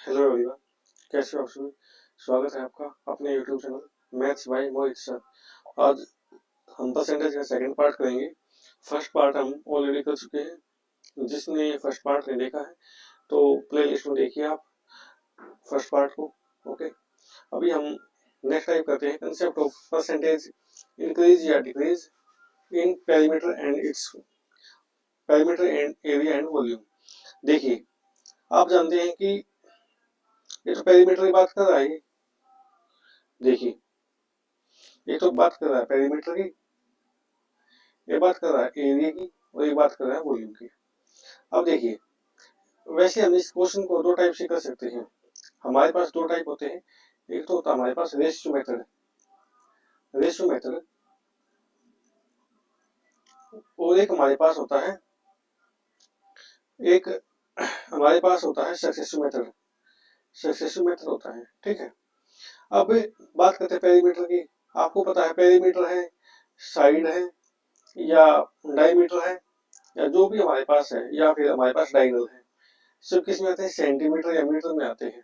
Hello everyone, कैसे हो आप सभी। स्वागत है आपका अपने YouTube channel maths by Mohit sir. आज हम परसेंटेज का सेकंड पार्ट करेंगे। फर्स्ट पार्ट हम ऑलरेडी कर चुके हैं। जिसने फर्स्ट पार्ट नहीं देखा है तो प्लेलिस्ट में देखिए आप फर्स्ट पार्ट को। ओके, अभी हम नेक्स्ट टाइप करते हैं कंसेप्ट ऑफ परसेंटेज इंक्रीज या decrease in parameter and area and volume. देखिए, आप जानते हैं कि ये तो पैरामीटर की बात कर रहा है। देखिए, ये तो बात कर रहा है पेरीमीटर की, ये बात कर रहा है एरिया की और ये बात कर रहा है वॉल्यूम की। अब देखिए, वैसे हम इस क्वेश्चन को दो टाइप से कर सकते हैं। हमारे पास दो टाइप होते हैं। एक तो होता है हमारे पास रेशियो मेथड, और एक हमारे पास होता है सक्सेसिव मेथड होता है। ठीक है, अब बात करते हैं पेरीमीटर की। आपको पता है पेरीमीटर है, साइड है या डायमीटर है या जो भी हमारे पास है, या फिर हमारे पास डायगोनल है। सब किस में आते हैं, सेंटीमीटर या मीटर में आते हैं।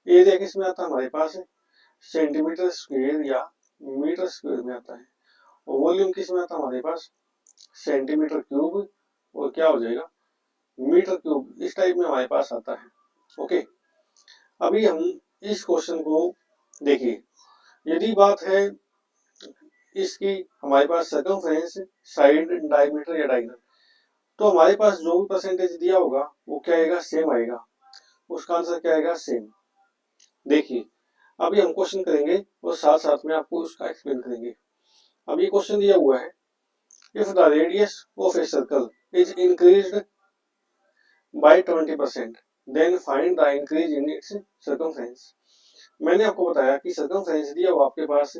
एरिया किस में आता है हमारे पास, सेंटीमीटर स्क्वायर या मीटर स्क्वायर में आता है। और वॉल्यूम किस में आता है हमारे पास, सेंटीमीटर क्यूब और क्या हो जाएगा, मीटर क्यूब। इस टाइप में हमारे पास आता है। ओके, अभी हम इस क्वेश्चन को देखिए। यदि बात है इसकी, हमारे पास सर्कमफ्रेंस, साइड, डायमीटर या डायगोनल, तो हमारे पास जो भी परसेंटेज दिया होगा वो क्या आएगा, सेम आएगा। उसका आंसर क्या आएगा, सेम। देखिए, अभी हम क्वेश्चन करेंगे और साथ साथ में आपको उसका एक्सप्लेन करेंगे। अब ये क्वेश्चन दिया हुआ है, if the radius of a circle is increased by 20% then find the increase in its circumference. मैंने आपको बताया कि सर्कमफ्रेंस दिया हो आपके पास,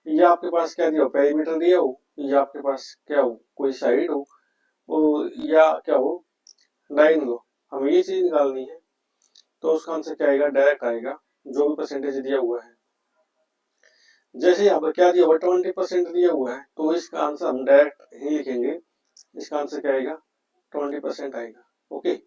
या आपके पास क्या दिया हो, पेरीमीटर दिया हो, या आपके पास क्या हो, कोई साइड हो, और या क्या हो, डायगोनल हो। हमें ये चीज निकालनी है, तो उसका आंसर क्या आएगा, डायरेक्ट आएगा जो भी परसेंटेज दिया हुआ है। जैसे यहाँ पर क्या दिया हुआ, 20% दिया हुआ है, तो इसका आंसर हम डायरेक्ट ही लिखेंगे। इसका आंसर क्या आएगा, 20% आएगा। ओके,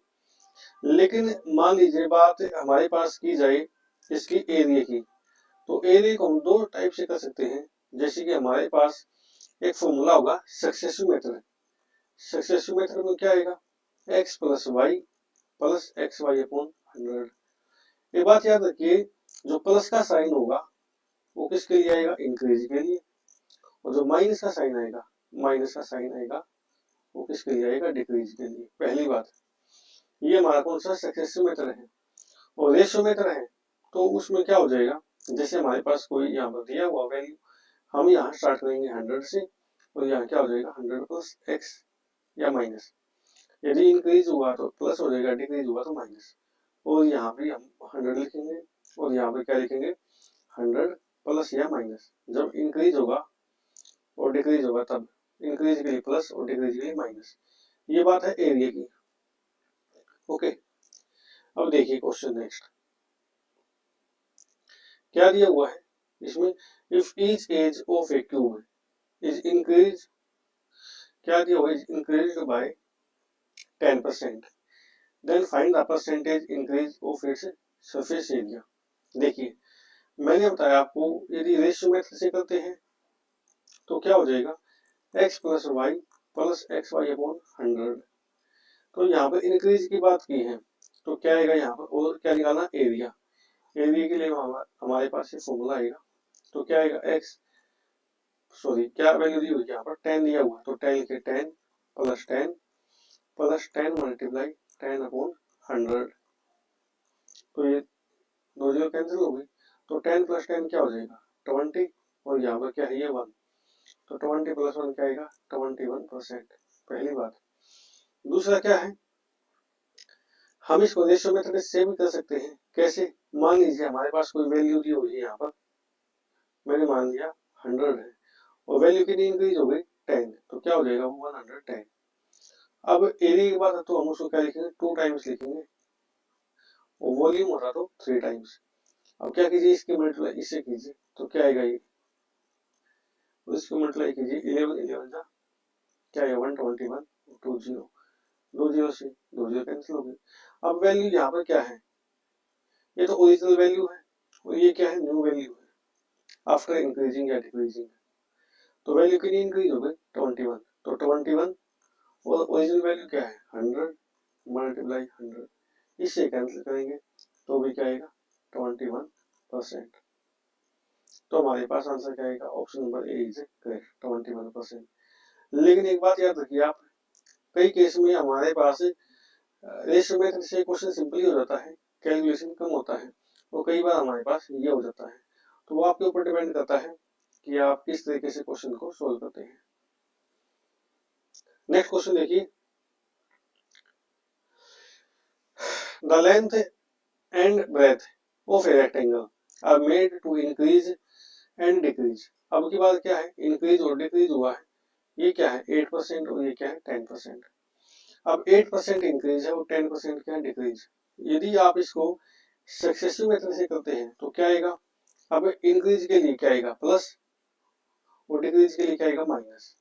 लेकिन मान लीजिए बात हमारे पास की जाए इसकी एरिया की, तो एरिया को हम दो टाइप से कर सकते हैं। जैसे कि हमारे पास एक फॉर्मूला होगा सक्सेसिव मेथड में क्या आएगा, x plus x y upon 100। ये बात याद रखिए, जो प्लस का साइन होगा वो किसके लिए आएगा, इंक्रीज के लिए, और जो माइनस का साइन आएगा वो किसके लिए आएगा, डिक्रीज के लिए। पहली बात, ये हमारा कौन सा सक्सेसिव मेथड है। और रेशियो मेथड है तो उसमें क्या हो जाएगा, जैसे हमारे पास कोई यहाँ पर दिया हुआ वैल्यू, हम यहाँ स्टार्ट करेंगे 100 से, और यहाँ क्या हो जाएगा, 100 प्लस एक्स या माइनस। यदि इंक्रीज हुआ तो प्लस हो जाएगा, डिक्रीज हुआ तो माइनस। और यहाँ पे हम 100 लिखेंगे और यहाँ पे क्या लिखेंगे, 100 प्लस या माइनस। जब इंक्रीज होगा और डिक्रीज होगा तब इंक्रीज के लिए प्लस और डिक्रीज के लिए माइनस। ये बात है एरिया की। ओके, अब देखिए क्वेश्चन नेक्स्ट क्या दिया हुआ है इसमें, if each edge of a cube is increase, क्या दिया हुआ, is increase by 10% then find the percentage increase of its surface area. देखिए, मैंने बताया आपको यदि रेशियो मेथड से करते हैं तो क्या हो जाएगा, x plus x y upon 100। तो यहाँ पर इंक्रीज की बात की है तो क्या आएगा यहाँ पर, और क्या निकालना, एरिया के लिए हमारे पास ये फॉर्मूला आएगा। तो क्या आएगा, क्या वैल्यू दी हुई है यहाँ पर, 10 दिया हुआ, तो 10 लिखे, 10 प्लस 10 मल्टीप्लाई 10 अपॉन 100। तो ये दो जीरो कैंसिल हो गई, तो 10 प्लस 10 क्या हो जाएगा, 20, और यहाँ पर क्या है, ये 1, तो 20 प्लस 1 क्या आएगा, 21%। पहली बात। दूसरा क्या है, हम इसको रेशियो मेथड से भी कर सकते हैं। कैसे, मान लीजिए हमारे पास कोई वैल्यू दी हुई है, यहाँ पर मैंने मान लिया 100 है, और वैल्यू कितनी इंक्रीज हो गई, 10, तो क्या हो जाएगा, 110। अब एरिया की बात है तो हम उसको क्या लिखेंगे, 2 टाइम्स लिखेंगे, और वॉल्यूम होता तो 3 टाइम्स। अब क्या कीजिए, इसके मल्टीप्लाई इससे कीजिए, तो क्या आएगा ये, इसको मल्टीप्लाई कीजिए, 11 का क्या है, 121, 20, 2 जीरो से 2 जीरो कैंसिल हो गए। अब वैल्यू यहाँ पर क्या है, ये तो ओरिजिनल वैल्यू है और ये क्या है, न्यू वैल्यू है आफ्टर इंक्रीजिंग या डिक्रीजिंग। तो वैल्यू कितनी इंक्रीज हो गई, 21। तो 21 और ओरिजिनल वैल्यू क्या है, 100 मल्टीप्लाई 100, इससे कैंसिल करेंगे तो भी क्या आएगा, 21%। तो हमारे पास आंसर क्या आएगा, option number A is correct, 21%। लेकिन एक बात याद रखिए आप, कई केस में हमारे पास रेशियो मेथड से क्वेश्चन सिंपली हो जाता है, कैलकुलेशन कम होता है, और कई बार हमारे पास ये हो जाता है। तो वो आपके ऊपर डिपेंड करता है कि आप किस तरीके से क्वेश्चन को सोल्व करते हैं। नेक्स्ट क्वेश्चन देखिए, the length and breadth of a rectangle are made to increase and decrease. अब की बात क्या है, इंक्रीज और डिक्रीज हुआ है, ये क्या है 8% और ये क्या है 10%। अब 8% इंक्रीज है और 10% क्या है डिक्रीज। यदि आप इसको सक्सेसिव मेथड से करते हैं तो क्या आएगा, अब इंक्रीज के लिए क्या आएगा प्लस और डिक्रीज के लिए क्या आएगा माइनस,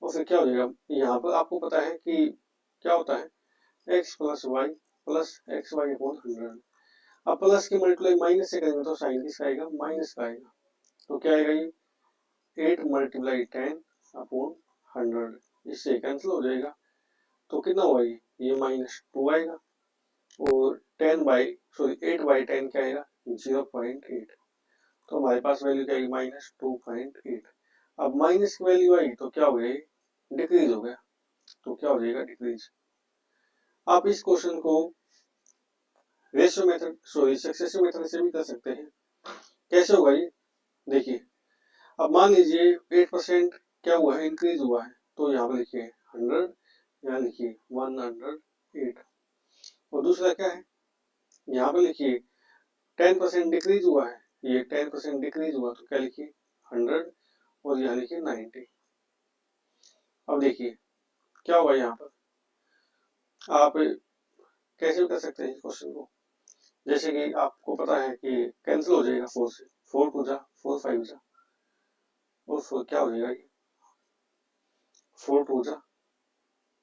और फिर क्या हो जाएगा, यहाँ पर आपको पता है कि क्या होता है x plus y plus x y upon 100। अब प्लस की मल्टीप्लाई माइनस से करेंगे तो साइन किसका आएगा, माइनस का आएगा। तो क्या आएगा ये 8 मल्टीप्लाई 10 अपॉन 100, इससे कैंसिल हो जाएगा। तो कितना हुआ ये -2 आएगा, और 8 बाई 10 क्या आएगा 0.8। तो हमारे पास वैल्यू क्या आएगी -2.8। अब माइनस की वैल्यू आई तो क्या हो गया, डिक्रीज हो गया, तो क्या हो जाएगा डिक्रीज। आप इस क्वेश्चन को रेशियो मेथड सक्सेसिव मेथड से भी कर सकते हैं। कैसे होगा ये देखिए, अब मान लीजिए 8% क्या हुआ है, इंक्रीज हुआ है, तो यहाँ पे लिखिए 100, यहाँ लिखिए 108। और दूसरा क्या है, यहाँ पे लिखिए 10% डिक्रीज हुआ है, ये 10% डिक्रीज हुआ तो क्या लिखिए 100 और यहाँ लिखिए 90। अब देखिए क्या होगा, यहाँ पर आप कैसे भी कर सकते हैं इस क्वेश्चन को, जैसे कि आपको पता है कि कैंसिल हो जाएगा 4 से, 4 टू जा 4 5 जा, और 4 क्या हो जाएगा, ये 4 टू जा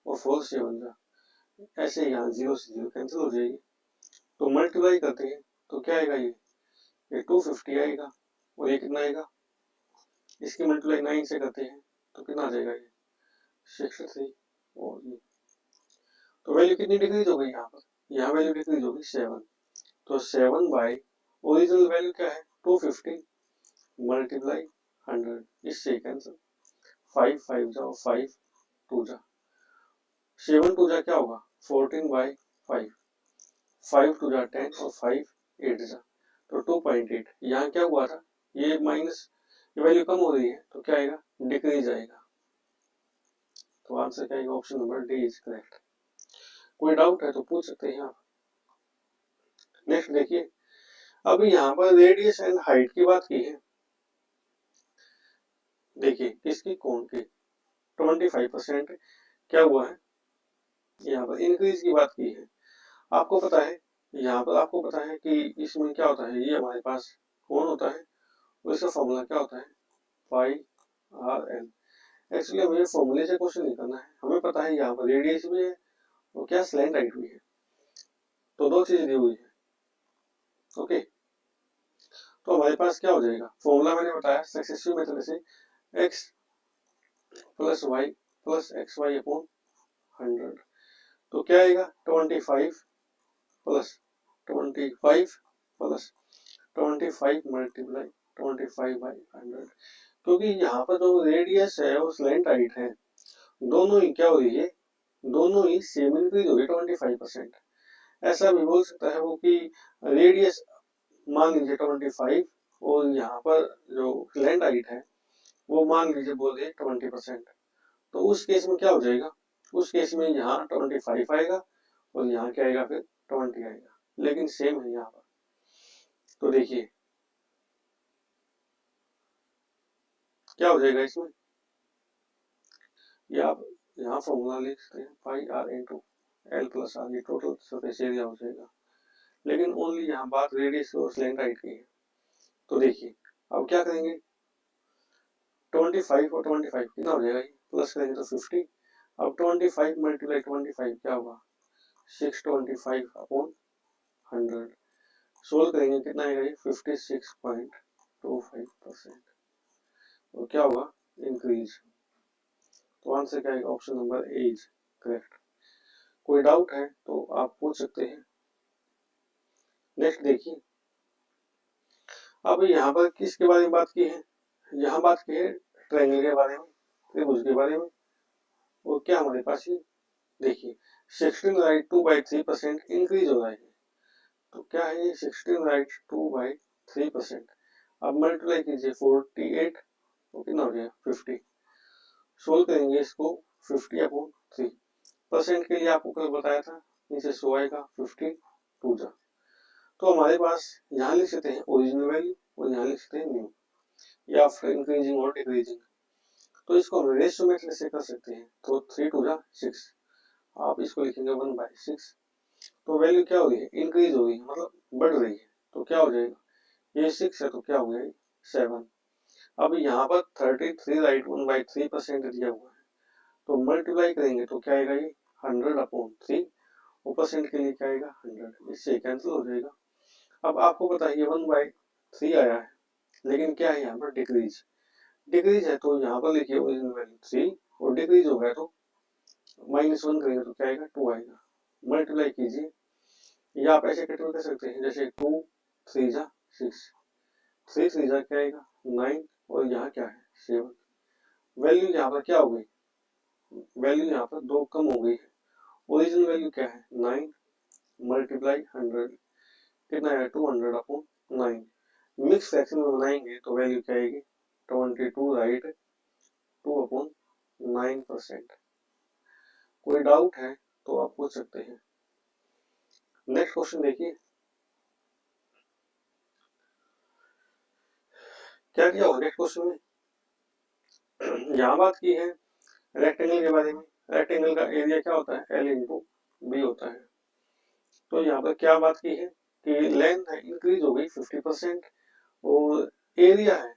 और 4 7 जा, ऐसे यहाँ 0 से 0 कैंसिल हो जाएगी। तो मल्टीप्लाई करते हैं तो क्या आएगा, ये 250 आएगा, और ये कितना आएगा, इसकी मल्टीप्लाई 9 से करते हैं तो कितना आ जाएगा, ये 63। और ये तो वैल्यू कितनी डिक्रीज हो गई, यहाँ वैल्यू डिक्रीज होगी 7। तो 7 बाई ओरिजिनल वैल्यू क्या है 250 मल्टीप्लाई 100, इससे कैंसिल 5 5 जा और 5 2 जा, 7 2 जा क्या होगा 14 बाई 5, 5 2 जा 10 और 5 8 जा, तो 2.8। यहाँ क्या हुआ था, ये माइनस ये वैल्यू कम हो रही है तो क्या आएगा, डिक्रीज आएगा। तो आंसर क्या आएगा, option number D is correct. कोई डाउट है तो पूछ सकते हैं आप। नेक्स्ट देखिए, अब यहाँ पर रेडियस एंड हाइट की बात की है, देखिए किसकी, कोण की। 25% क्या हुआ है, यहाँ पर इंक्रीज की बात की है। आपको पता है, यहाँ पर आपको पता है कि इसमें क्या होता है, ये हमारे पास कोण होता है और इसका फॉर्मूला क्या होता है पाई आर एल। एक्चुअली हमें फॉर्मूले से क्वेश्चन नहीं करना है, हमें पता है यहाँ पर रेडियस भी है और क्या स्लैंट हाइट भी है, तो दो चीज दी हुई है। ओके, तो हमारे पास क्या हो जाएगा, फॉर्मूला मैंने बताया सक्सेसिव मेथड से x plus y plus x y upon 100। तो क्या आएगा 25 प्लस 25 प्लस 25 मल्टीप्लाई 25 बाई 100, क्योंकि यहाँ पर जो रेडियस है और स्लैंट हाइट है दोनों ही क्या हो रही है, दोनों ही सेम इंक्रीज हो गई 25%। ऐसा भी बोल सकता है वो कि रेडियस मान लीजिए 25 और यहाँ पर जो स्लैंट हाइट है वो मान लीजिए बोल दिए 20%। तो उस केस में क्या हो जाएगा, उस केस में यहाँ 25 आएगा और यहाँ क्या आएगा फिर 20 आएगा, लेकिन सेम है यहाँ पर। तो देखिए क्या हो जाएगा इसमें, ये आप यहाँ फॉर्मूला लिख सकते हैं pi r into l plus r, ये टोटल सरफेस एरिया हो जाएगा, लेकिन ओनली यहाँ बात रेडियस और स्लैंट हाइट की है। तो देखिए अब क्या करेंगे, 25 और 25 कितना हो जाएगा, प्लस करेंगे तो 50। अब 25 मल्टीप्लाई 25 क्या होगा 625 अपॉन 100। सोल्व करेंगे कितना आएगा ये 56.25%। और क्या होगा इंक्रीज। तो आंसर क्या आएगा option number A is correct. कोई डाउट है तो आप पूछ सकते हैं। नेक्स्ट देखिए, अब यहाँ पर किसके बारे में बात की है, यहाँ बात की है ट्रायंगल के बारे में, त्रिभुज के बारे में। और क्या हमारे पास ये देखिए 16/2/3% इंक्रीज हो रहा है। तो क्या है ये 16/2/3%। अब मल्टीप्लाई कीजिए 48 तो कितना हो जाएगा 50। सोल्व करेंगे इसको 50/3 परसेंट के लिए आपको कल बताया था, नीचे 100 आएगा 50 2 जा। तो हमारे पास यहाँ लिख सकते हैं ओरिजिनल वैल्यू और यहाँ लिख सकते हैं न्यू, या फिर इंक्रीजिंग और डिक्रीजिंग। तो इसको हम रेशियो मेथड से कर सकते हैं। तो 3 2 जा 6, आप इसको लिखेंगे 1/6। तो वैल्यू क्या हो रही है इंक्रीज हो रही है, मतलब बढ़ रही है। तो क्या हो जाएगा ये 6 है तो क्या हो गया 7। अब यहाँ पर 33 राइट 1/3% दिया हुआ है, तो मल्टीप्लाई करेंगे तो क्या आएगा ये 100/3 और परसेंट के लिए क्या आएगा 100, इससे कैंसिल हो जाएगा। अब आपको पता है ये 1/3 आया है, लेकिन क्या है यहाँ पर डिक्रीज। डिक्रीज है तो यहाँ पर लिखिए ओरिजिनल वैल्यू 3 और डिक्रीज हो गया तो -1 करेंगे तो क्या आएगा 2 आएगा। मल्टीप्लाई कीजिए, या आप ऐसे कैटेगरी कर सकते हैं जैसे 2 3 जा 6, 3 3 जा क्या आएगा 9 और यहाँ क्या है 7। वैल्यू यहाँ पर क्या हो गई, वैल्यू यहाँ पर 2 कम हो गई है। ओरिजिनल वैल्यू क्या है 9 मल्टीप्लाई 100 कितना है 200/9। मिक्स फ्रैक्शन में बनाएंगे तो वैल्यू क्या आएगी 22 राइट 2/9%। कोई डाउट है तो आप पूछ सकते हैं। नेक्स्ट क्वेश्चन देखिए, क्या किया होगा नेक्स्ट क्वेश्चन में, यहाँ बात की है रेक्टेंगल के बारे में। रेक्टेंगल का एरिया क्या होता है L इंटू बी होता है। तो यहाँ पर क्या बात की है कि लेंथ है इंक्रीज हो गई 50% और एरिया है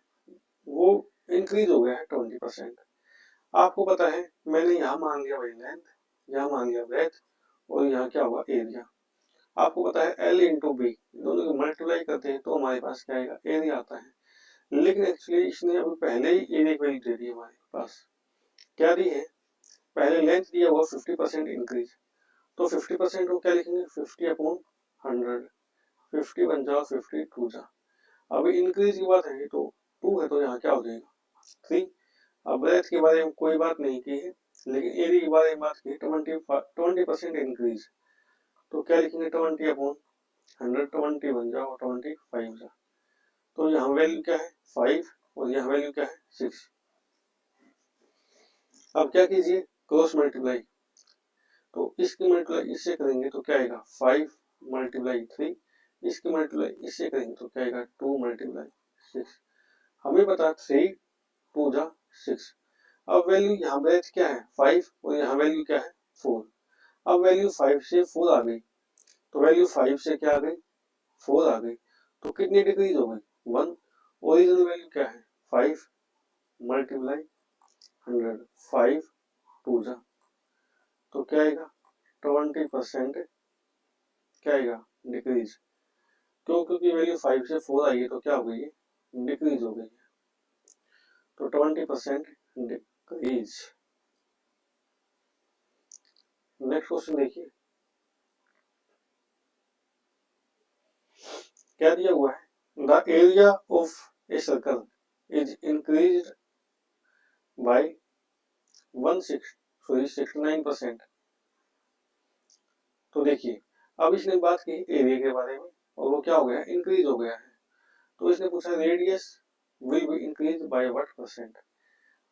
वो इंक्रीज हो गया है 20%। आपको पता है मैंने यहाँ मान लिया भाई लेंथ, यहाँ मान लिया ब्रेथ और यहाँ क्या होगा एरिया। आपको पता है L इंटू बी दोनों को मल्टीप्लाई करते हैं तो हमारे पास क्या आएगा एरिया आता है। लेकिन एक्चुअली इसने अभी पहले ही एरिया की वैल्यू दे दी हमारे पास, क्या दी है पहले लेंथ दिया हुआ 50% इंक्रीज। तो 50% को क्या लिखेंगे 50/100, 50 बन जाओ 50 2 जा। अभी इंक्रीज की बात है तो 2 है तो यहाँ क्या हो जाएगा 3। अब ब्रेथ के बारे में कोई बात नहीं की है, लेकिन एरिया के बारे में बात की 20% इंक्रीज। तो क्या लिखेंगे 20/100, 20 बन जाओ 25 जा। तो यहाँ वैल्यू क्या है 5 और यहाँ वैल्यू क्या है 6। अब क्या कीजिए क्रॉस मल्टीप्लाई, तो इसकी मल्टीप्लाई इससे करेंगे तो क्या आएगा 5 मल्टीप्लाई 3, इसकी मल्टीप्लाई इससे करेंगे तो क्या आएगा 2 मल्टीप्लाई 6। हमें पता 3 2 जा 6। अब वैल्यू यहाँ ब्रेथ क्या है 5 और यहाँ वैल्यू क्या है 4। अब वैल्यू 5 से 4 आ गई, तो वैल्यू 5 से क्या आ गई 4 आ गई, तो कितनी डिक्रीज हो गई 1। ओरिजिनल वैल्यू क्या है 5 मल्टीप्लाई 100, 5 2 जा तो क्या आएगा 20% क्या आएगा डिक्रीज। क्यों, क्योंकि वैल्यू 5 से 4 आई है तो क्या हो गई है डिक्रीज हो गई है। तो 20% डिक्रीज। नेक्स्ट क्वेश्चन देखिए, क्या दिया हुआ है the area of a circle is increase bye 69%। तो देखिए अब इसने बात की एरिया के बारे में और वो क्या हो गया इंक्रीज हो गया है। तो इसने पूछा radius will be increase by what percent.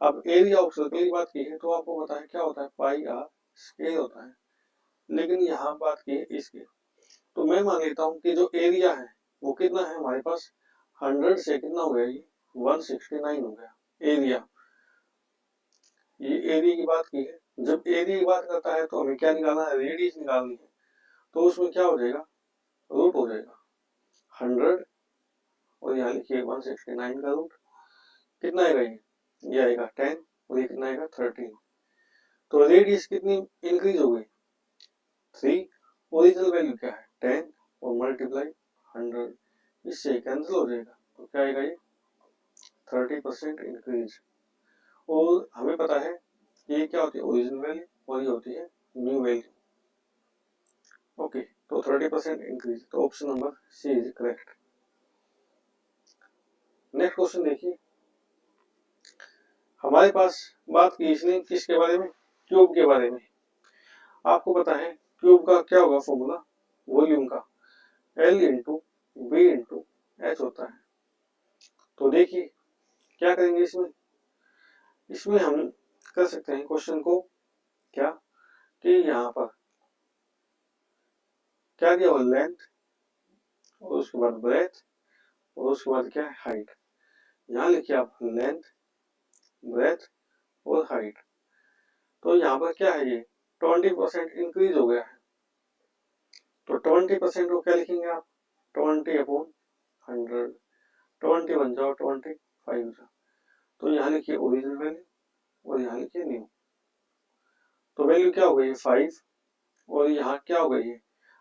अब एरिया ऑफ सर्कल की बात की है तो आपको पता है क्या होता है पाई आर स्क्वायर होता है, लेकिन यहाँ बात की है इसकी। तो मैं मान लेता हूँ कि जो एरिया है वो कितना है हमारे पास 100 से कितना हो गया ये 169 हो गया एरिया। ये एरिया की बात की है, जब एरिया की बात करता है तो हमें क्या निकालना है रेडियस निकालनी है। तो उसमें क्या हो जाएगा रूट हो जाएगा 100 और यहाँ लिखिए 169 का रूट कितना आएगा ये आएगा 10 और ये कितना आएगा 13। तो रेडियस कितनी इंक्रीज हो गई 3। ओरिजिनल वैल्यू क्या है 10 और मल्टीप्लाई 100, इससे कैंसिल हो जाएगा, तो क्या आएगा ये 30% इंक्रीज। और हमें पता है ये क्या होती है ओरिजिनल वैल्यू और ये होती है न्यू वैल्यू। ओके, तो 30% इंक्रीज, तो option number C is correct. Next question देखिए, हमारे पास बात की इसने किसके बारे में, क्यूब के बारे में। आपको पता है क्यूब का क्या होगा फॉर्मूला, वॉल्यूम का L into B into H होता है। तो देखिए क्या करेंगे इसमें हम कर सकते हैं क्वेश्चन को क्या कि यहाँ पर क्या दिया हुआ लेंथ और उसके बाद ब्रेथ और उसके बाद क्या है हाइट। यहाँ लिखिए आप लेंथ, ब्रेथ और हाइट। तो यहाँ पर क्या है ये 20% इंक्रीज हो गया है, तो 20% को क्या लिखेंगे आप 20/100, 20 बन जाओ 25 जाओ। तो यहाँ लिखिए ओरिजिनल वैल्यू और यहाँ लिखिए न्यू। तो वैल्यू क्या हो गई 5 और यहाँ क्या हो गई है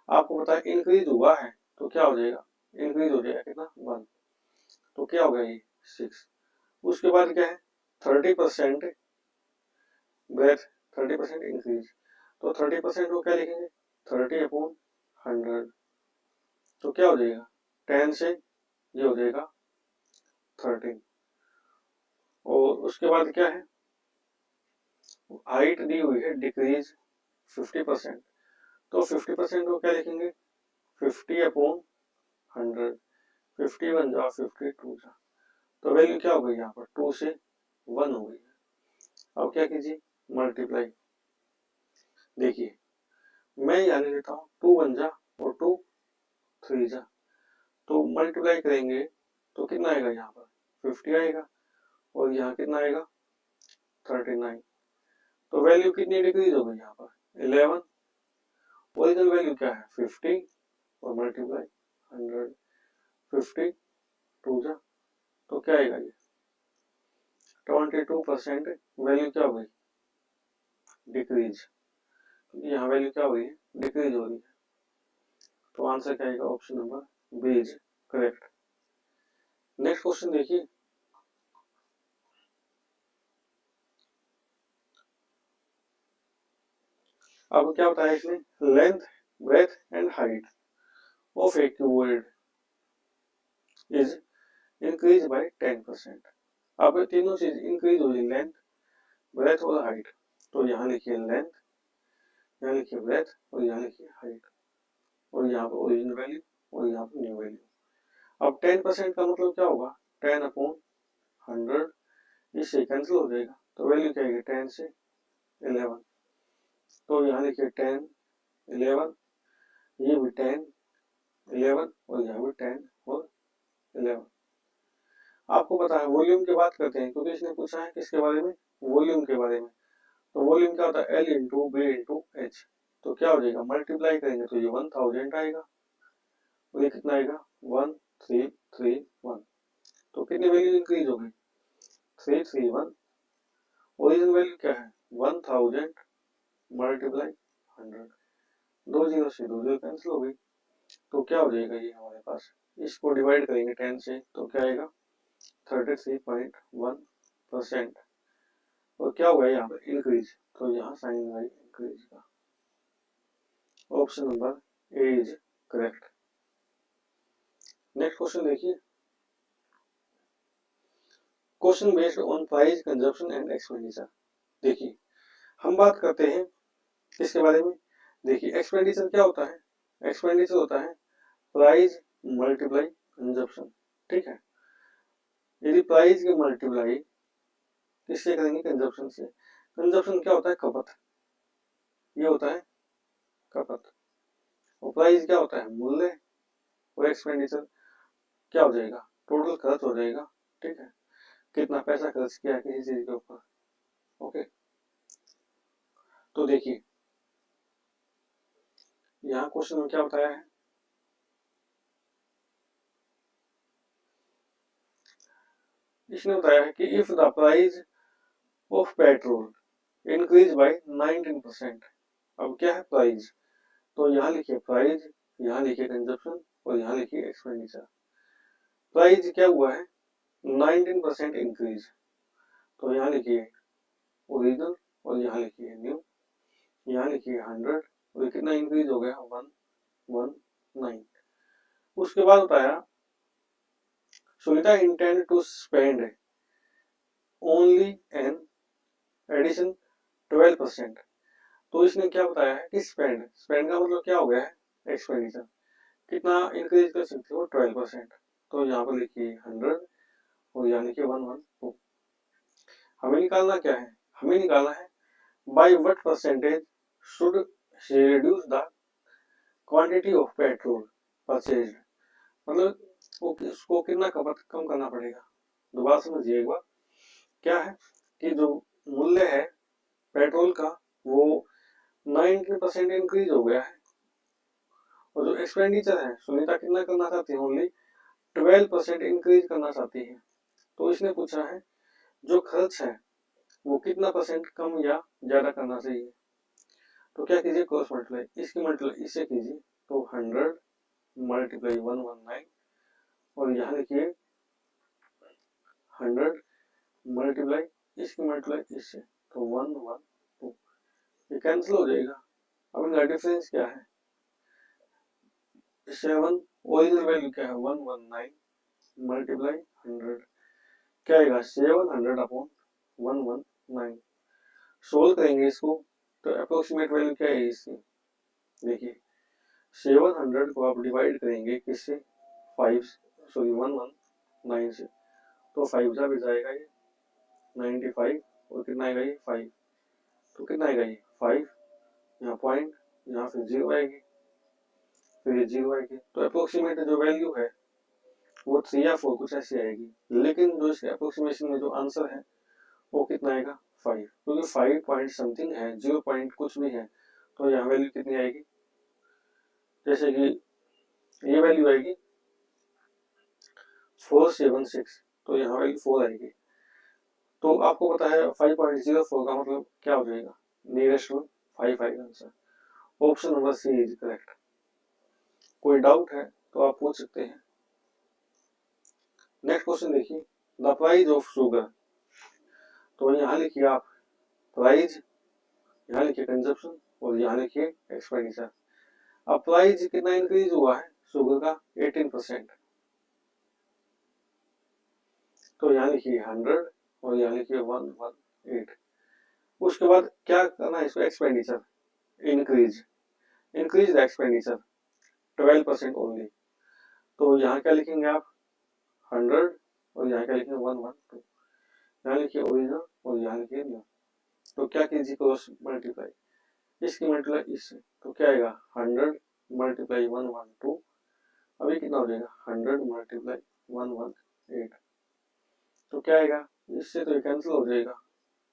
आपको पता है इंक्रीज हुआ है, तो क्या हो जाएगा इंक्रीज हो जाएगा कितना 1, तो क्या हो गया ये 6। उसके बाद क्या है 30% ब्रेथ, 30% इंक्रीज, तो 30% को क्या लिखेंगे 30/100, तो क्या हो जाएगा 10 से ये हो जाएगा 13। और उसके बाद क्या है हाइट दी हुई है डिक्रीज 50%, तो 50% को क्या लिखेंगे 50/100, 50 बन जाओ 52 जा, तो वैल्यू क्या हो गई यहाँ पर 2 से 1 हो गई है। अब क्या कीजिए मल्टीप्लाई, देखिए मैं यहाँ ले लेता हूँ 2 बन जा और 2 3 जा, तो मल्टीप्लाई करेंगे तो कितना आएगा यहाँ पर 50 आएगा और यहाँ कितना आएगा 39, तो वैल्यू कितनी डिक्रीज हो गई यहाँ पर 11। ओरिजिनल वैल्यू क्या है 50 और मल्टीप्लाई 100, 50 2 जा, तो क्या आएगा ये 22% वैल्यू क्या हो गई डिक्रीज, यहाँ वैल्यू क्या हो रही है डिक्रीज हो रही है। तो आंसर क्या आएगा option number B is correct. Next question देखिए, अब क्या बताया इसने length, breadth and height of a cuboid is increase by 10%। अब तीनों चीज इंक्रीज हुई लेंथ, ब्रेथ और हाइट, तो यहाँ लिखिए लेंथ, यहाँ लिखिए ब्रेथ और यहाँ लिखिए हाइट, और यहाँ पर ओरिजिनल वैल्यू और यहाँ पर न्यू वैल्यू। अब 10% का मतलब क्या होगा 10/100, इससे कैंसिल हो जाएगा, तो वैल्यू क्या आएगी 10 से 11, तो यहाँ लिखिए 10 11, ये भी 10 11 और यहाँ भी 10 और 11। आपको पता है वॉल्यूम की बात करते हैं क्योंकि इसने पूछा है किसके बारे में वॉल्यूम के बारे में। तो वॉल्यूम क्या होता है L into B into H, तो क्या हो जाएगा मल्टीप्लाई करेंगे तो ये 1000 आएगा और ये कितना आएगा 1331, तो कितनी वैल्यू इंक्रीज हो गई 331। ओरिजिनल वैल्यू क्या है 1000 मल्टीप्लाई 100, 2 जीरो से 2 जीरो कैंसिल हो गई, तो क्या हो जाएगा ये हमारे पास इसको डिवाइड करेंगे 10 से तो क्या आएगा 33.1%, और क्या होगा यहाँ पर इंक्रीज, तो यहाँ साइन आई इंक्रीज का, option number A is correct. Next question देखिए, question based on price consumption and expenditure. देखिए हम बात करते हैं किसके बारे में, देखिए एक्सपेंडिचर क्या होता है, एक्सपेंडिचर होता है प्राइस मल्टीप्लाई कंजप्शन, ठीक है। यदि प्राइस की मल्टीप्लाई किससे करेंगे कंजप्शन से, कंजप्शन क्या होता है खपत, ये होता है खपत, और प्राइस क्या होता है मूल्य, और एक्सपेंडिचर क्या हो जाएगा टोटल खर्च हो जाएगा, ठीक है, कितना पैसा खर्च किया किसी चीज के ऊपर। ओके, तो देखिए यहाँ क्वेश्चन में क्या बताया है, इसने बताया है कि if the price of petrol increase by 19%। अब क्या है प्राइस, तो यहाँ लिखिए प्राइस, यहाँ लिखिए कंजप्शन और यहाँ लिखिए एक्सपेंडिचर। प्राइस क्या हुआ है 19% इंक्रीज, तो यहाँ लिखिए ओरिजिनल और यहाँ लिखिए न्यू, यहाँ लिखिए 100 और कितना इंक्रीज हो गया 119। उसके बाद बताया Sunita intend to spend only an addition 12%। तो इसने क्या बताया है कि स्पेंड का मतलब क्या हो गया है एक्सपेंडिचर, कितना इंक्रीज कर सकते हो 12%। तो यहाँ पर लिखिए 100 और यहाँ लिखिए 112। हमें निकालना क्या है, हमें निकालना है by what percentage should she reduce the quantity of petrol purchased, मतलब उसको कितना खपत कम करना पड़ेगा। दोबारा समझिए एक बार, क्या है कि जो मूल्य है पेट्रोल का वो 19% इंक्रीज हो गया है और जो एक्सपेंडिचर है सुनीता कितना करना चाहती है ओनली 12% इंक्रीज करना चाहती है। तो इसने पूछा है जो खर्च है वो कितना परसेंट कम या ज्यादा करना चाहिए। तो क्या कीजिए क्रॉस मल्टीप्लाई, इसकी मल्टीप्लाई इससे कीजिए तो 100 मल्टीप्लाई 119 और यहाँ लिखिए 100 मल्टीप्लाई इसकी मल्टीप्लाई इससे तो 112, ये कैंसिल हो जाएगा। अब इनका डिफरेंस क्या है 7, ओरिजिनल वैल्यू क्या है 119 मल्टीप्लाई 100, क्या आएगा 700 अपॉन 119। सोल्व करेंगे इसको तो अप्रोक्सीमेट वैल्यू क्या है इसकी, देखिए 700 को आप डिवाइड करेंगे किससे 119 से, तो 5 जा भी जाएगा ये 95 और कितना आएगा ये 5, तो कितना आएगा ये 5, यहाँ पॉइंट यहाँ फिर 0 आएगी, फिर ये 0 आएगी। तो अप्रोक्सीमेट जो वैल्यू है वो 3 या 4 कुछ ऐसी आएगी, लेकिन जो इसके अप्रोक्सीमेशन में जो आंसर है वो कितना आएगा 5, क्योंकि 5 पॉइंट समथिंग है 0 पॉइंट कुछ भी है, तो यहाँ वैल्यू कितनी आएगी, जैसे कि ये वैल्यू आएगी 476, तो यहाँ वैल्यू 4 आएगी। तो आपको पता है 5.04 का मतलब क्या हो जाएगा, नियरेस्ट वन 5 आएगा आंसर। Option number C is correct. कोई डाउट है तो आप पूछ सकते हैं। नेक्स्ट क्वेश्चन देखिए, द प्राइस ऑफ शुगर, तो यहाँ लिखिए आप प्राइस, यहाँ लिखिए कंजप्शन और यहाँ लिखिए एक्सपेंडिचर। अब प्राइस कितना इंक्रीज हुआ है शुगर का 18%, तो यहाँ लिखिए 100 और यहाँ लिखिए 118। उसके बाद क्या करना है इसको expenditure increase the expenditure 12% only, तो यहाँ क्या लिखेंगे आप 100 और यहाँ क्या लिखेंगे 112, यहाँ लिखिए ओरिजिनल और यहाँ लिखिए न्यू। तो क्या कीजिए क्रॉस मल्टीप्लाई, इसकी मल्टीप्लाई इससे, तो क्या आएगा 100 मल्टीप्लाई 112, अभी कितना हो जाएगा 100 मल्टीप्लाई 118, तो क्या आएगा इससे तो ये कैंसिल हो जाएगा,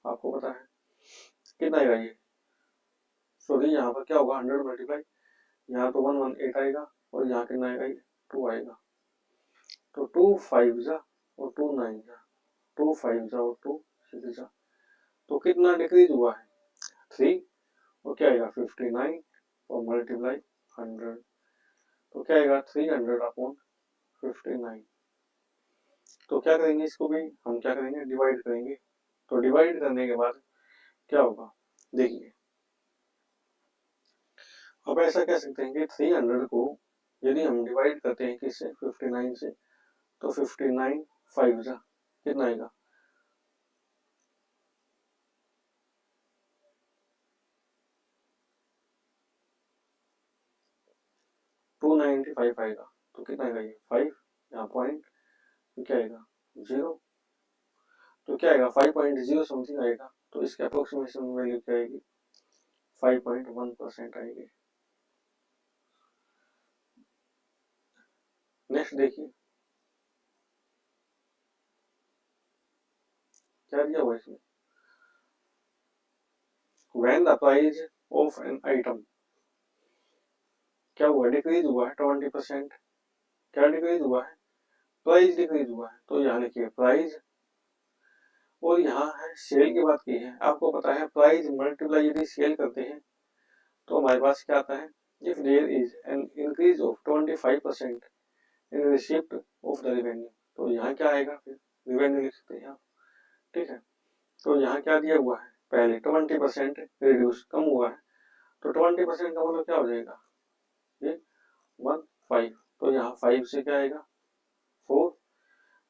आपको पता है कितना आएगा ये, सॉरी यहाँ पर क्या होगा 100 मल्टीप्लाई, यहाँ तो 118 आएगा और यहाँ कितना आएगा ये 2 आएगा, तो 2 5 जा और 2 9 जा, 2 5 जा और 2 6 जा, तो कितना डिक्रीज हुआ है 3 और क्या आएगा 59 और मल्टीप्लाई 100, तो क्या आएगा 300 अपॉन 59। तो क्या करेंगे इसको भी हम क्या करेंगे डिवाइड करेंगे, तो डिवाइड करने के बाद क्या होगा देखिए, अब ऐसा कह सकते हैं कि 300 को यदि हम डिवाइड करते हैं किससे 59 से, तो 59 5 जा कितना आएगा 295 आएगा, तो कितना आएगा ये 5, यहाँ पॉइंट क्या आएगा 0, तो क्या आएगा 5.0 समथिंग आएगा, तो इसके अप्रोक्सीमेशन वैल्यू क्या आएगी 5.1% आएगी। नेक्स्ट देखिए क्या दिया हुआ इसमें, when the price of an item, क्या हुआ डिक्रीज हुआ है 20%, क्या डिक्रीज हुआ है प्राइस डिक्रीज हुआ है, तो यहाँ लिखिए प्राइस और यहाँ है सेल की बात की है। आपको पता है प्राइस मल्टीप्लाई यदि सेल करते हैं तो हमारे पास क्या आता है, if there is an increase increase of 25% in receipt of the revenue. तो यहाँ क्या आएगा, फिर रेवेन्यू लिख सकते हैं आप, ठीक है। तो यहाँ क्या दिया हुआ है, पहले 20% रिड्यूस, कम हुआ है, तो 20% का मतलब क्या हो जाएगा, ये 15। तो यहाँ 5 से क्या आएगा 4।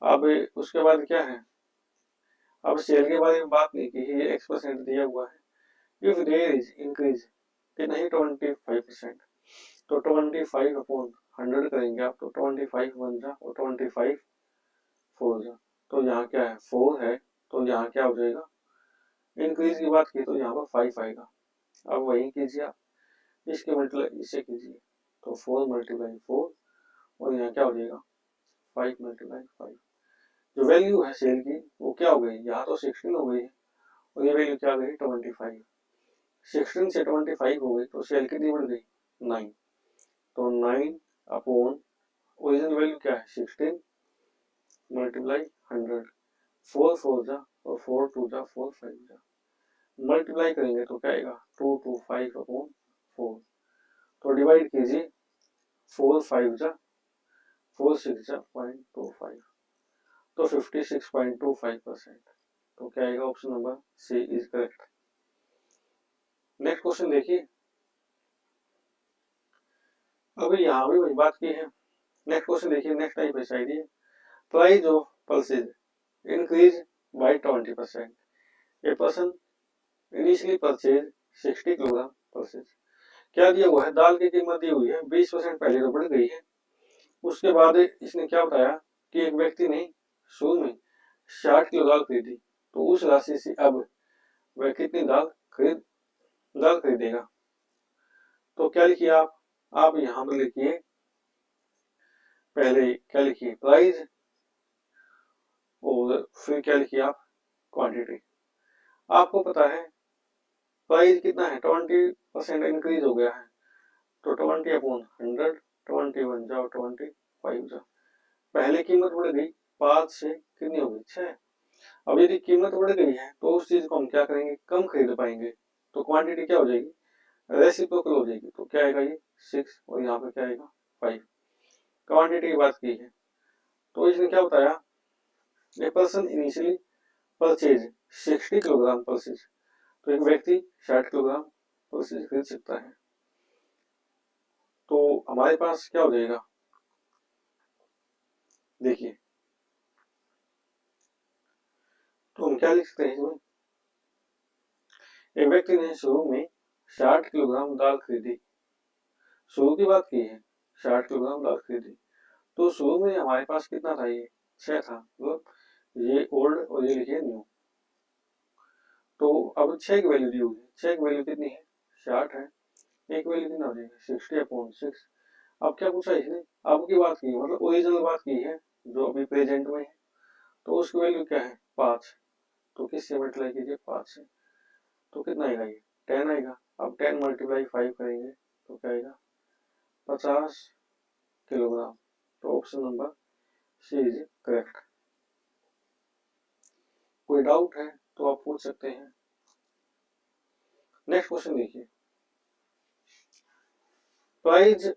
अब उसके बाद क्या है, अब सेल के बारे में बात नहीं की, ये x% दिया हुआ है। इफ देयर इज इंक्रीज कितना ही 25%, तो 25 अपॉन 100 करेंगे आप, तो 25 बन जा और 25 4 जा। तो यहाँ क्या है 4 है, तो यहाँ क्या हो जाएगा, इंक्रीज की बात की तो यहाँ पर 5 आएगा। अब वही कीजिए आप, इसके मल्टीप्लाई इससे कीजिए, तो 4 मल्टीप्लाई 4 और यहाँ क्या हो जाएगा 5 मल्टीप्लाई 5। जो वैल्यू है सेल की वो क्या हो गई, यहाँ तो 16 हो गई है और ये वैल्यू क्या हो गई 25। 16 से 25 हो गई तो सेल कितनी बढ़ गई 9। तो 9 अपॉन ओरिजिनल वैल्यू क्या है 16 मल्टीप्लाई 100, 4 4 जा और 4 2 जा 4 5 जा, मल्टीप्लाई करेंगे तो क्या आएगा 2 2 5 अपॉन 4। तो डिवाइड कीजिए, 4 5 जा 4 6 जा 0.25, तो 56.25%। तो क्या आएगा, option number C is correct. Next question देखिए, अभी यहाँ भी वही बात की है। नेक्स्ट क्वेश्चन देखिए, नेक्स्ट टाइप है शायद ये, price of pulses increase by 20%. A person initially purchased 60 kilogram pulses. क्या दिया हुआ है, दाल की कीमत दी हुई है 20% पहले तो बढ़ गई है। उसके बाद इसने क्या बताया कि एक व्यक्ति ने शुरू में 60 किलो दाल खरीदी, तो उस राशि से अब वह कितनी दाल खरीदेगा। तो क्या लिखिए आप यहाँ पर लिखिए, पहले क्या लिखिए प्राइस और फिर क्या लिखिए आप क्वांटिटी। आपको पता है प्राइस कितना है 20% इंक्रीज हो गया है, तो 20 अपॉन 100, 20 बन जाओ 25 जाओ। पहले कीमत बढ़ गई 5 से कितनी हो गई 6। अब यदि कीमत बढ़ गई है तो उस चीज को हम क्या करेंगे, कम खरीद पाएंगे, तो क्वांटिटी क्या हो जाएगी रेसिप्रोकल हो जाएगी। तो क्या आएगा ये 6 और यहाँ पे क्या आएगा 5। क्वांटिटी की बात की है, तो इसने क्या बताया, a person initially purchase 60 kilogram pulses. तो एक व्यक्ति 60 किलोग्राम पल्सेज खरीद सकता है। तो हमारे पास क्या हो जाएगा, देखिए तो हम क्या लिख सकते हैं इसमें, एक व्यक्ति ने शुरू में 60 किलोग्राम दाल खरीदी, शुरू की बात की है 60 किलोग्राम दाल खरीदी, तो शुरू में हमारे पास कितना था, ये 6 था, मतलब ये ओल्ड और ये लिखिए न्यू। तो अब 6 की वैल्यू दी हुई है, 6 की वैल्यू कितनी है 60 है, एक वैल्यू कितना हो जाएगा 60 अपॉन 6। अब क्या पूछा इसने, अब की बात की मतलब ओरिजिनल बात की है जो अभी प्रेजेंट में है, तो उसकी वैल्यू क्या है 5। तो किससे मल्टीप्लाई कीजिए 5 से, तो कितना आएगा ये 10 आएगा। अब 10 मल्टीप्लाई 5 करेंगे तो क्या आएगा 50 किलोग्राम। तो option number C is correct. कोई डाउट है तो आप पूछ सकते हैं। नेक्स्ट क्वेश्चन देखिए, price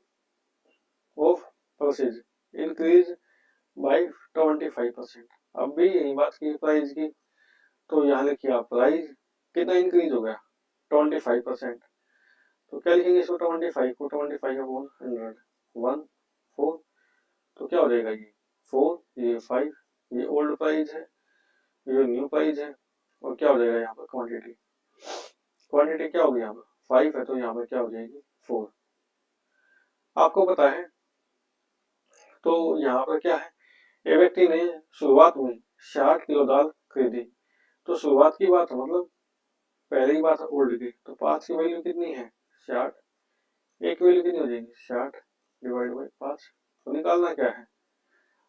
of pulses increase by 25%। अब भी यही बात की प्राइस की, तो यहाँ लिखिए आप प्राइस कितना इंक्रीज हो गया 25%। तो क्या लिखेंगे इसको 25 को 25 अपॉन 100 1 4, तो क्या हो जाएगा ये 4 ये 5, ये ओल्ड प्राइस है ये न्यू प्राइस है, और क्या हो जाएगा यहाँ पर क्वांटिटी क्या होगी यहाँ पर 5 है, तो यहाँ पर क्या हो जाएगी 4। आपको पता है, तो यहाँ पर क्या है, ये व्यक्ति ने शुरुआत में 60 किलो दाल खरीदी, तो शुरुआत की बात है मतलब पहले की बात है ओल्ड की, तो 5 की वैल्यू कितनी है 60, एक वैल्यू कितनी हो जाएगी 60 डिवाइड बाई 5। तो निकालना क्या है,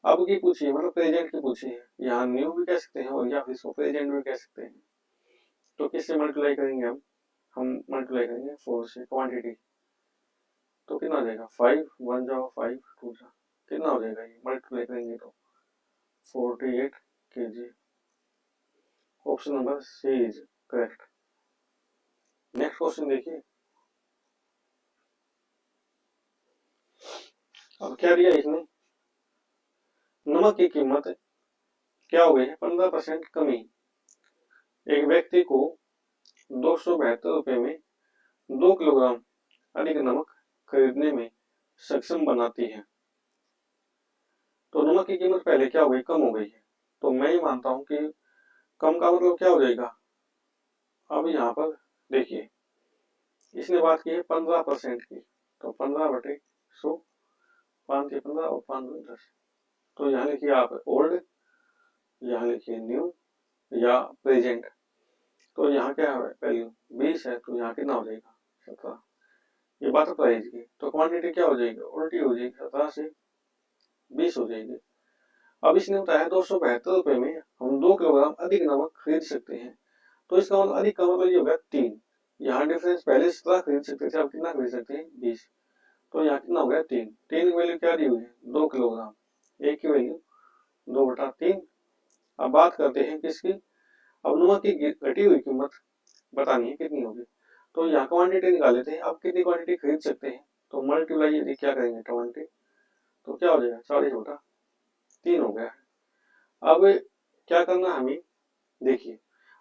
अब की पूछिए मतलब प्रेजेंट की पूछिए, यहाँ न्यू भी कह सकते हैं और या फिर इसको प्रेजेंट भी कह सकते हैं। तो किससे मल्टीप्लाई करेंगे हम मल्टीप्लाई करेंगे 4 से क्वांटिटी, तो कितना हो जाएगा 5 1 जाओ 5 2 जा, कितना हो जाएगा ये मल्टीप्लाई करेंगे तो 48 kg। Option number C is correct. Next question देखिए, अब क्या दिया इसने, नमक की कीमत क्या हो गई है, 15% कमी। एक व्यक्ति को 272 रुपये में 2 किलोग्राम अधिक नमक खरीदने में सक्षम बनाती है। तो नमक की कीमत पहले क्या हो गई, कम हो गई है। तो मैं ही मानता हूं कि कम का मतलब क्या हो जाएगा। अब यहाँ पर देखिए, इसने बात की है 15% की, तो 15/100, 5 के 15 और 5 दूनी 10। तो यहाँ लिखिए आप ओल्ड, यहाँ लिखिए न्यू या प्रेजेंट। तो यहाँ क्या है वैल्यू 20 है, तो यहाँ कितना हो जाएगा 17। ये बात प्राइस की, तो क्वांटिटी क्या हो जाएगी, उल्टी हो जाएगी, 17 से 20 हो जाएगी। अब इसने बताया 272 रुपये में हम 2 किलोग्राम अधिक नमक खरीद सकते हैं। तो इसका मतलब अधिक का मतलब ये होगा 3। यहाँ डिफरेंस, पहले 17 खरीद सकते थे, अब कितना खरीद सकते हैं 20। तो यहाँ कितना हो गया 3। 3 की वैल्यू क्या दी हुई है 2 किलोग्राम, एक की वैल्यू 2/3। अब बात करते हैं किसकी, अब नमक की घटी हुई कीमत बतानी है कितनी होगी। तो यहाँ क्वांटिटी निकाल लेते हैं, अब कितनी क्वांटिटी खरीद सकते हैं। तो मल्टीप्लाई यदि क्या करेंगे 20, तो क्या हो जाएगा 40/3 हो गया। अब क्या करना हमें, देखिए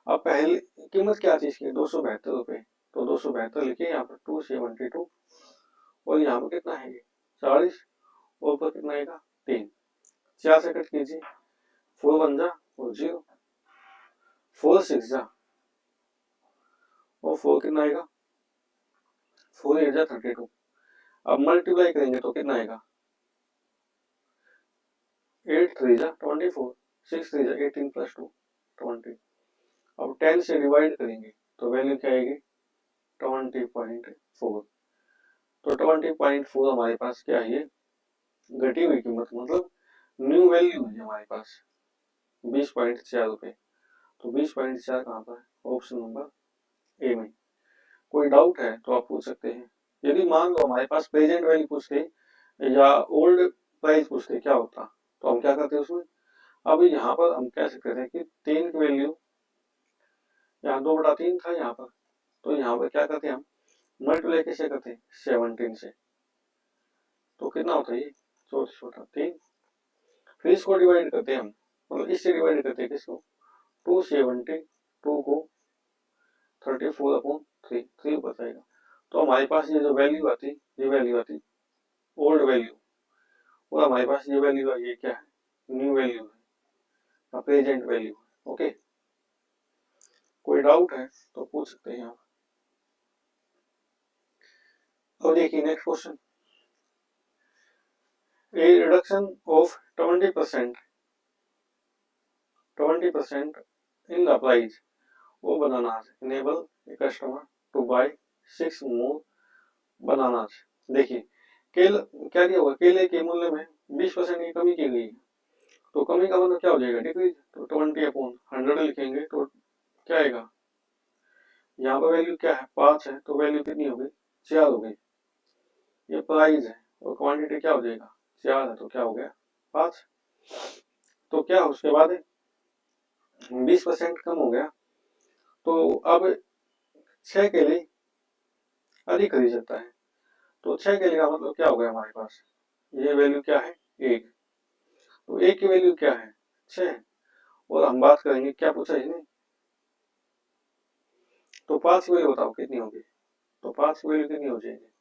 अब पहले कीमत क्या थी इसकी 272 रुपये, तो 272 लिखे यहाँ पर 272, और यहाँ पर कितना है 40, और ऊपर कितना आएगा 3। 4 से कट कीजिए, 4 1 जा और 0, 4 6 जा और 4 कितना आएगा 4 8 जा 32। अब मल्टीप्लाई करेंगे तो कितना आएगा 8 3 जा 24, 6 3 जा 18 + 2 20। अब 10 से डिवाइड करेंगे तो वैल्यू क्या आएगी 20.4। तो 20.4 हमारे पास क्या है, घटी हुई कीमत मतलब न्यू वैल्यू है हमारे पास 20.4 रुपये। तो 20.4 कहाँ पर है, ऑप्शन नंबर ए में। कोई डाउट है तो आप पूछ सकते हैं। यदि मान लो हमारे पास प्रेजेंट वैल्यू पूछते या ओल्ड प्राइस पूछते क्या होता, तो हम क्या करते उसमें। अब यहाँ पर हम कह सकते थे कि 3 की वैल्यू यहाँ 2/3 था यहाँ पर, तो यहाँ पर क्या करते हम मल्टीप्लाई कैसे करते 17 से, तो कितना होता है ये 34/3। फिर इसको डिवाइड करते हम, मतलब इससे डिवाइड करते हैं किसको 272 को 34/3, 3 बचाएगा। तो हमारे पास ये जो वैल्यू आती, ये वैल्यू आती ओल्ड वैल्यू, और हमारे पास ये वैल्यू आई, ये क्या है न्यू वैल्यू है, प्रेजेंट वैल्यू है। ओके, कोई डाउट है तो पूछ सकते हैं आप। अब देखिए next question, a reduction of 20% in the price of bananas enable a customer to buy 6 more bananas। देखिए केले क्या दिया होगा, केले के मूल्य में 20% की कमी की गई है। तो कमी का मतलब क्या हो जाएगा डिक्रीज, तो 20/100 लिखेंगे तो क्या आएगा, यहाँ पर वैल्यू क्या है 5 है, तो वैल्यू कितनी हो गई 4 हो गई। ये प्राइस है और क्वांटिटी क्या हो जाएगा 4 है, तो क्या हो गया 5। तो क्या उसके बाद 20% कम हो गया, तो अब 6 केले अधिक खरीद सकता है। तो 6 केले का मतलब क्या हो गया हमारे पास, ये वैल्यू क्या है 1, तो 1 की वैल्यू क्या है 6, और हम बात करेंगे क्या पूछा इसने, तो 5 की वैल्यू बताओ कितनी होगी, तो 5 की वैल्यू कितनी हो जाएगी,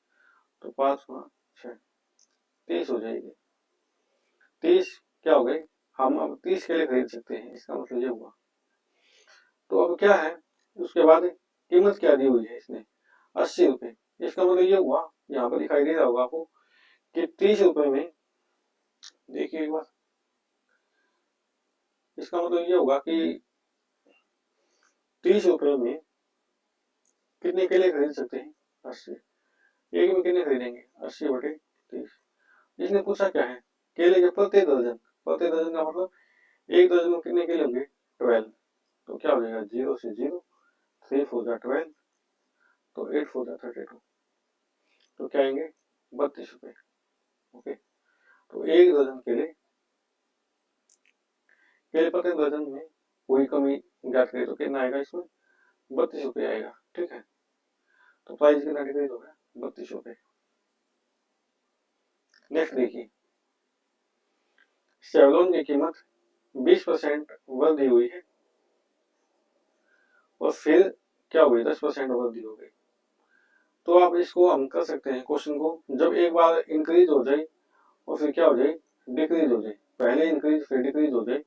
तो 5 गुणा 6 30 हो जाएगी। 30 क्या हो गई, हम अब 30 केले खरीद सकते हैं, इसका मतलब ये हुआ। तो अब क्या है उसके बाद कीमत क्या दी हुई है इसने 80 रुपये, इसका मतलब ये हुआ, यहाँ पर दिखाई दे रहा होगा आपको कि 30 रुपये में, देखिए एक बार, इसका मतलब ये होगा कि 30 रुपये में कितने केले खरीद सकते हैं 80, एक में कितने खरीदेंगे 80/30। इसने पूछा क्या है केले के प्रति दर्जन, प्रति दर्जन का मतलब एक दर्जन में कितने केले होंगे 12, तो क्या हो जाएगा 0 से 0, 3 4 जा 12, तो 8 4 जा 32, तो क्या आएंगे 32 रुपये। ओके, तो एक दर्जन केले, केले प्रति दर्जन में कोई कमी ज्ञात करें तो कितना आएगा इसमें 32 रुपये आएगा। ठीक है, तो प्राइस कितना डिक्रीज हो गया 32 रुपये। नेक्स्ट देखिए, सेवलॉन की कीमत 20% वृद्धि हुई है और फिर क्या हुई, 10% वृद्धि हो गई। तो आप इसको हम कर सकते हैं क्वेश्चन को, जब एक बार इंक्रीज हो जाए और फिर क्या हो जाए, डिक्रीज हो जाए, पहले इंक्रीज फिर डिक्रीज हो जाए,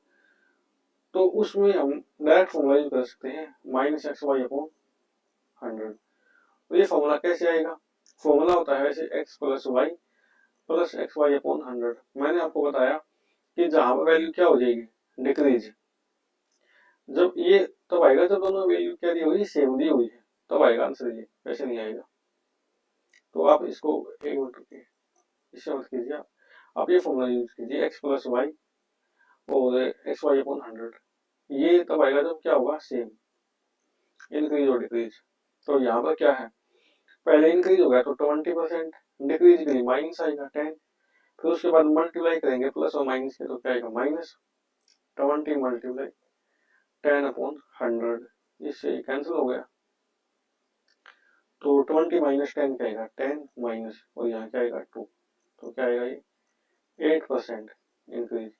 तो उसमें हम डायरेक्ट फॉर्मूला यूज कर सकते हैं -xy/100। तो ये फॉर्मूला कैसे आएगा, फॉर्मूला होता है वैसे x + y + xy/100। मैंने आपको बताया कि जहां पर वैल्यू क्या हो जाएगी, डिक्रीज, जब ये तब आएगा जब दोनों वैल्यू क्या दी हुई, सेम दी हुई है, तब आएगा आंसर ये, वैसे नहीं आएगा। तो आप इसको एक मिनट रुकिए, इससे मत कीजिए, आप ये फॉर्मूला यूज कीजिए x + y और xy/100। ये तब आएगा जब क्या होगा, सेम, इंक्रीज और डिक्रीज। तो यहाँ पर क्या है, पहले इंक्रीज हो गया तो 20%, डिक्रीज के लिए माइनस आएगा 10, फिर उसके बाद मल्टीप्लाई करेंगे प्लस और माइनस के, तो क्या आएगा, -20 × 10/100। इससे कैंसिल हो गया, तो 20 - 10 क्या आएगा, 10 माइनस, और यहाँ क्या आएगा 2, तो क्या आएगा ये 8% इंक्रीज।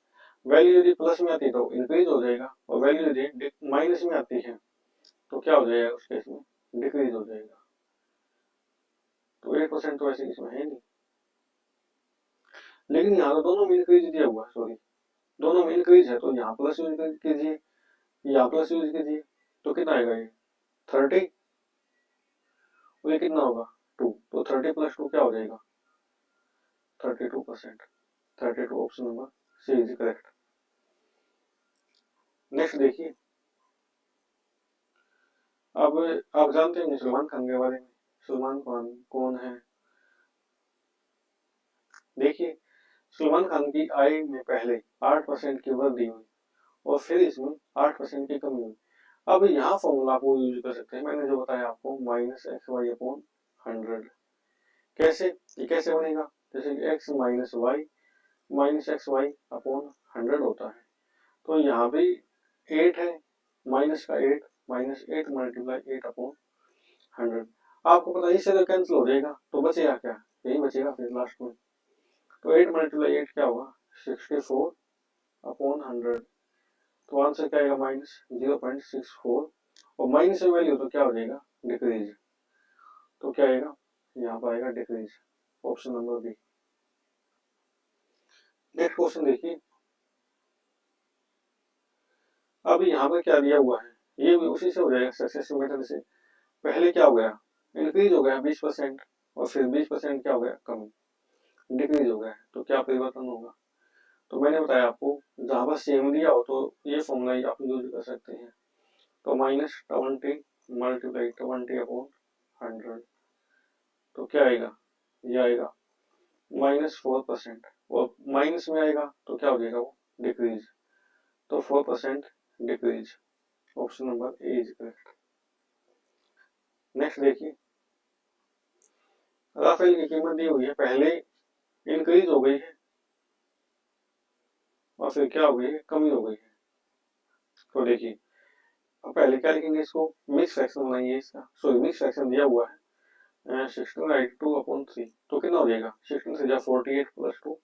वैल्यू यदि प्लस में आती है तो इंक्रीज हो जाएगा, और वैल्यू यदि माइनस में आती है तो क्या हो जाएगा, उस केस में डिक्रीज हो जाएगा। तो 8% तो ऐसे इसमें है नहीं, लेकिन यहाँ तो दोनों में इंक्रीज दिया हुआ है, सॉरी दोनों में इंक्रीज है, तो यहाँ प्लस यूज कीजिए, यहाँ प्लस यूज कीजिए, तो कितना आएगा ये 30, और ये कितना होगा 2, तो 30 + 2 क्या हो जाएगा 32%। 32 option number C is correct. Next देखिए, अब आप जानते हैं सलमान खान के बारे में, सलमान खान कौन है। देखिए, सलमान खान की आय में पहले 8% की वृद्धि हुई और फिर इसमें 8% की कमी हुई। अब यहाँ फॉर्मूला आप यूज कर सकते हैं, मैंने जो बताया आपको -xy/100। कैसे, ये कैसे बनेगा, जैसे कि x - xy-xy/100 होता है, तो यहाँ भी 8 है, माइनस का 8 -8 × 8/100। आपको पता है इससे तो कैंसिल हो जाएगा, तो बचेगा क्या, यही बचेगा फिर लास्ट में, तो 8 × 8 क्या होगा 64/100। तो आंसर क्या आएगा -0.64, और माइनस में वैल्यू तो क्या हो जाएगा डिक्रीज, तो क्या आएगा यहाँ पर आएगा decrease, option number B. Next question देखिए, अब यहाँ पर क्या दिया हुआ है, ये भी उसी से हो जाएगा सक्सेसिव मेथड से। पहले क्या हो गया, इंक्रीज हो गया 20%, और फिर 20% क्या हो गया, कम डिक्रीज हो गया, तो क्या परिवर्तन होगा। तो मैंने बताया आपको, जहां पर सेम दिया हो तो ये फॉर्मूला ही आप यूज कर सकते हैं, तो -20 × 20/100, तो क्या आएगा, ये आएगा -4%, और माइनस में आएगा तो क्या हो जाएगा वो डिक्रीज, तो 4% decrease, option number A is correct. Next देखिए, राफेल की कीमत दी हुई है, पहले इंक्रीज हो गई है और फिर क्या हो गई है, कमी हो गई है। तो देखिए, अब पहले क्या लिखेंगे, इसको मिक्स फ्रैक्शन बनाइए इसका, सॉरी मिक्स फ्रैक्शन दिया हुआ है 16/2/3, तो कितना हो जाएगा 16 से जा 48 + 2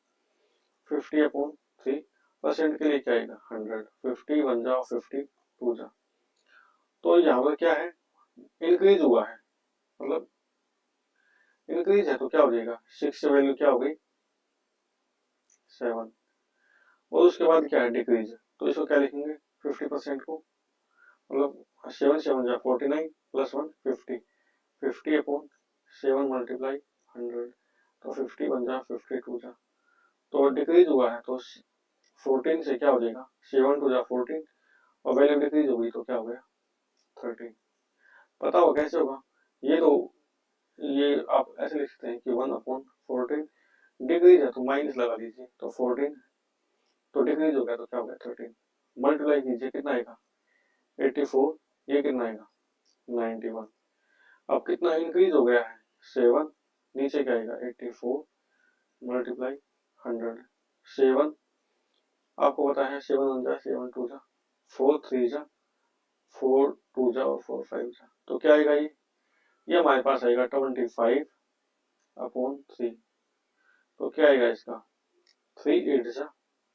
50/3, परसेंट के लिए क्या आएगा 100, 50 बन जाओ 50 2 जा, तो यहाँ पर क्या है, इंक्रीज हुआ है, मतलब इंक्रीज है, तो क्या हो जाएगा 6 से वैल्यू क्या हो गई 7, और उसके बाद क्या है डिक्रीज, तो इसको क्या लिखेंगे 50% को, मतलब 7 7 जा 49 + 1 50, 50/7 × 100, तो 50 बन जा 52 जा, तो डिक्रीज हुआ है, तो 14 से क्या हो जाएगा 7 2 जा 14, और वैल्यू डिक्रीज हो गई तो क्या हो गया 13। पता होगा कैसे होगा, ये तो ये आप ऐसे लिख सकते हैं कि 1/14, डिक्रीज है तो माइनस लगा लीजिए, तो 14, तो डिक्रीज हो गया तो क्या हो गया 13, मल्टीप्लाई कीजिए कितना आएगा 84, ये कितना आएगा 91। अब कितना इंक्रीज हो गया है 7, नीचे क्या आएगा 84 × 100, 7 आपको पता है 7 1 जा 7 2 जा 4 3 जा 4 2 जा और 4 5 जा, तो क्या आएगा ये हमारे पास आएगा 25/3, तो क्या आएगा इसका 3 8 जा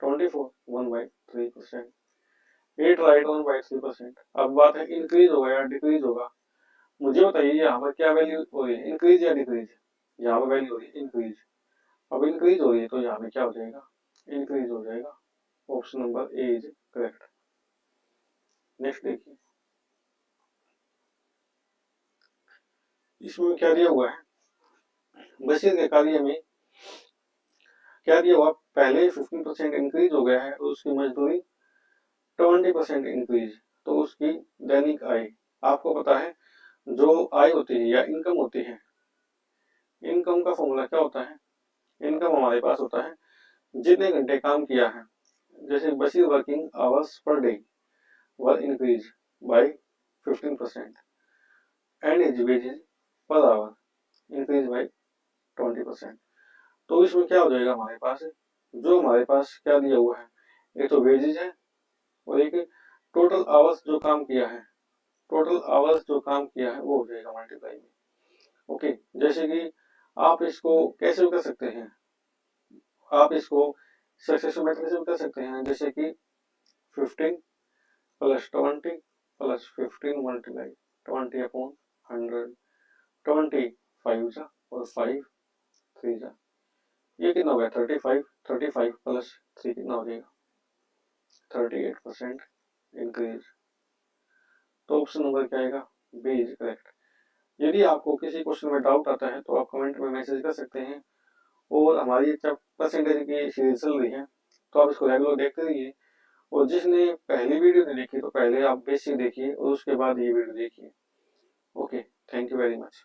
24 1/3%। 8 राइट 1/3%। अब बात है इंक्रीज होगा या डिक्रीज होगा। मुझे बताइए यहाँ पर क्या वैल्यू हो रही है, इंक्रीज या डिक्रीज। यहाँ पर वैल्यू हो रही है इंक्रीज। अब इंक्रीज हो रही है तो यहाँ पे क्या हो जाएगा, इंक्रीज हो जाएगा। Option number A is correct. Next देखिए, इसमें क्या दिया हुआ है, बशीर के कार्य में क्या दिया हुआ, पहले 15% इंक्रीज हो गया है और उसकी मजदूरी 20% इंक्रीज, तो उसकी दैनिक आय, आपको पता है जो आय होती है या इनकम होती है, इनकम का फॉर्मूला क्या होता है, इनकम हमारे पास होता है जितने घंटे काम किया है। जैसे Bashir working hours per day were increase by 15% and his wages per hour increase by 20%। तो इसमें क्या हो जाएगा हमारे पास, जो हमारे पास क्या दिया हुआ है, एक तो वेजेज है और एक टोटल आवर्स जो काम किया है, टोटल आवर्स जो काम किया है वो हो जाएगा मल्टीप्लाई में। ओके, जैसे कि आप इसको कैसे भी कर सकते हैं, आप इसको सक्सेसिव मेथड से भी कर सकते हैं, जैसे कि 15 प्लस 20 प्लस 15 मल्टीप्लाई 20 अपॉन 100, 20 5 जा और 5 3 जा, ये कितना हो गया 35, 35 प्लस 3 कितना हो जाएगा 38% इंक्रीज। तो ऑप्शन नंबर क्या आएगा, बी इज करेक्ट। यदि आपको किसी क्वेश्चन में डाउट आता है तो आप कमेंट में मैसेज कर सकते हैं, और हमारी परसेंटेज की सीरीज चल रही है तो आप इसको रेगुलर देखते रहिए, और जिसने पहली वीडियो नहीं देखी तो पहले आप बेसिक देखिए और उसके बाद ये वीडियो देखिए। Okay, thank you very much.